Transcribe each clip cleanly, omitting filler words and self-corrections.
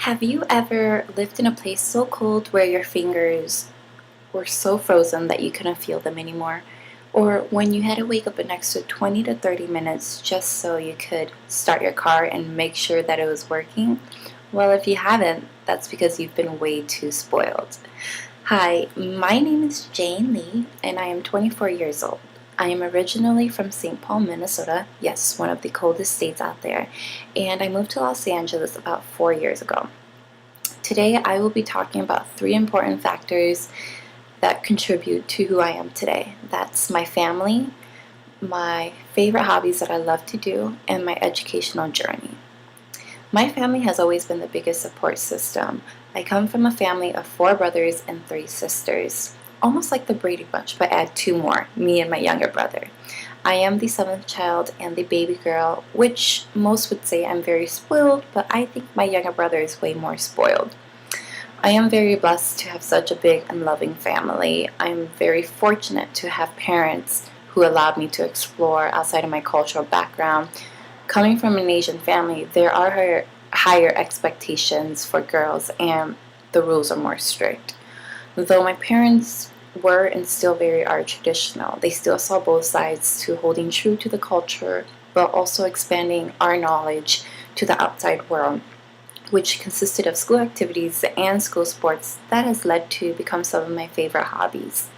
Have you ever lived in a place so cold where your fingers were so frozen that you couldn't feel them anymore? Or when you had to wake up an extra 20 to 30 minutes just so you could start your car and make sure that it was working? Well, if you haven't, that's because you've been way too spoiled. Hi, my name is Jane Lee, and I am 24 years old. I am originally from St. Paul, Minnesota, yes, one of the coldest states out there, and I moved to Los Angeles about 4 years ago. Today, I will be talking about three important factors that contribute to who I am today. That's my family, my favorite hobbies that I love to do, and my educational journey. My family has always been the biggest support system. I come from a family of four brothers and three sisters, almost like the Brady Bunch, but add two more, me and my younger brother. I am the seventh child and the baby girl, which most would say I'm very spoiled, but I think my younger brother is way more spoiled. I am very blessed to have such a big and loving family. I'm very fortunate to have parents who allowed me to explore outside of my cultural background. Coming from an Asian family, there are higher expectations for girls, and the rules are more strict. Though my parents were and still very are traditional, they still saw both sides to holding true to the culture, but also expanding our knowledge to the outside world, which consisted of school activities and school sports that has led to become some of my favorite hobbies.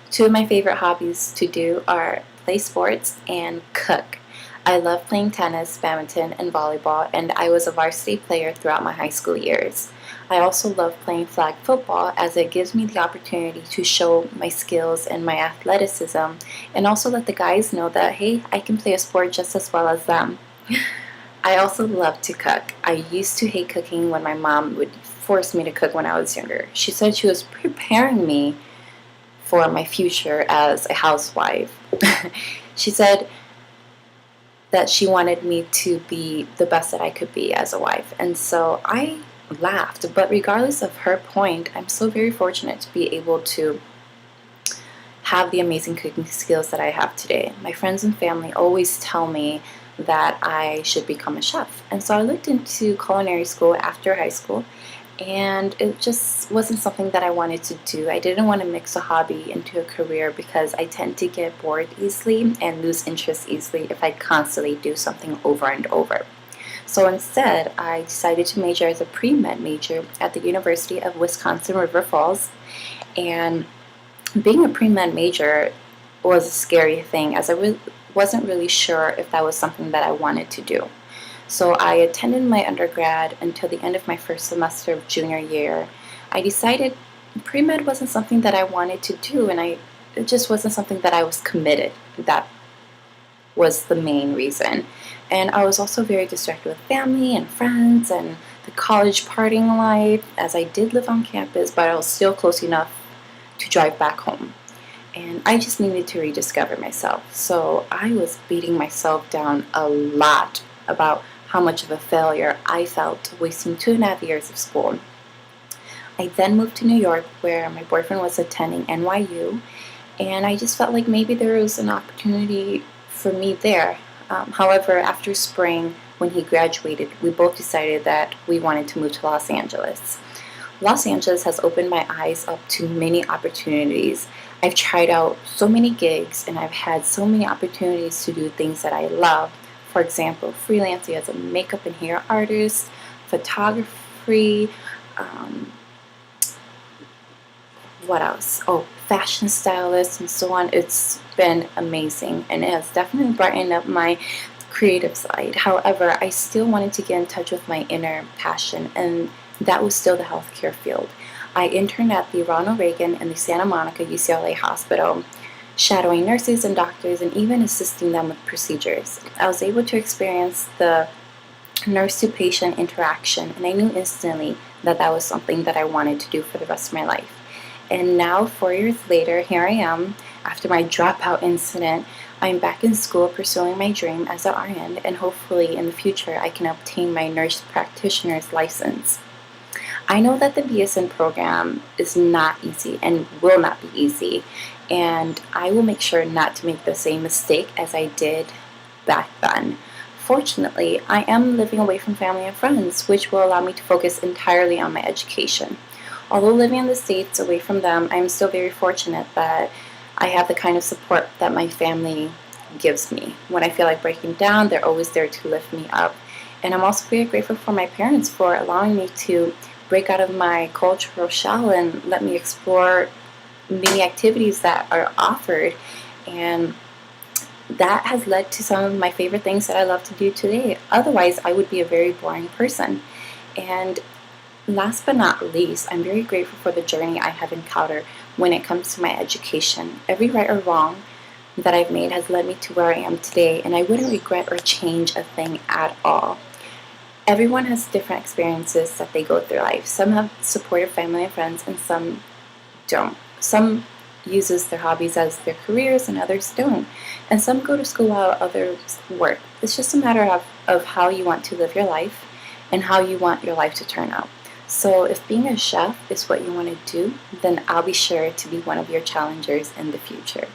Two of my favorite hobbies to do are play sports and cook. I love playing tennis, badminton, and volleyball, and I was a varsity player throughout my high school years. I also love playing flag football as it gives me the opportunity to show my skills and my athleticism and also let the guys know that, hey, I can play a sport just as well as them. I also love to cook. I used to hate cooking when my mom would force me to cook when I was younger. She said she was preparing me for my future as a housewife. She said that she wanted me to be the best that I could be as a wife. And so I laughed. But regardless of her point, I'm so very fortunate to be able to have the amazing cooking skills that I have today. My friends and family always tell me that I should become a chef. And so I looked into culinary school after high school, and it just wasn't something that I wanted to do. I didn't want to mix a hobby into a career because I tend to get bored easily and lose interest easily if I constantly do something over and over. So instead, I decided to major as a pre-med major at the University of Wisconsin River Falls. And being a pre-med major was a scary thing as I wasn't really sure if that was something that I wanted to do. So I attended my undergrad until the end of my first semester of junior year. I decided pre-med wasn't something that I wanted to do, and it just wasn't something that I was committed. That was the main reason. And I was also very distracted with family and friends and the college partying life, as I did live on campus, but I was still close enough to drive back home. And I just needed to rediscover myself. So I was beating myself down a lot about how much of a failure I felt wasting 2.5 years of school. I then moved to New York where my boyfriend was attending NYU, and I just felt like maybe there was an opportunity for me there. However, after spring, when he graduated, we both decided that we wanted to move to Los Angeles. Los Angeles has opened my eyes up to many opportunities. I've tried out so many gigs and I've had so many opportunities to do things that I love. For example, freelancing as a makeup and hair artist, photography, what else? Oh, fashion stylist and so on. It's been amazing and it has definitely brightened up my creative side. However, I still wanted to get in touch with my inner passion, and that was still the healthcare field. I interned at the Ronald Reagan and the Santa Monica UCLA Hospital, shadowing nurses and doctors and even assisting them with procedures. I was able to experience the nurse-to-patient interaction, and I knew instantly that that was something that I wanted to do for the rest of my life. And now, 4 years later, here I am. After my dropout incident, I'm back in school pursuing my dream as an RN, and hopefully in the future I can obtain my nurse practitioner's license. I know that the BSN program is not easy and will not be easy, and I will make sure not to make the same mistake as I did back then. Fortunately, I am living away from family and friends, which will allow me to focus entirely on my education. Although living in the States away from them, I'm still very fortunate that I have the kind of support that my family gives me. When I feel like breaking down, they're always there to lift me up. And I'm also very grateful for my parents for allowing me to break out of my cultural shell and let me explore many activities that are offered. And that has led to some of my favorite things that I love to do today. Otherwise, I would be a very boring person. And last but not least, I'm very grateful for the journey I have encountered when it comes to my education. Every right or wrong that I've made has led me to where I am today, and I wouldn't regret or change a thing at all. Everyone has different experiences that they go through life. Some have supportive family and friends, and some don't. Some uses their hobbies as their careers and others don't. And some go to school while others work. It's just a matter of how you want to live your life and how you want your life to turn out. So if being a chef is what you want to do, then I'll be sure to be one of your challengers in the future.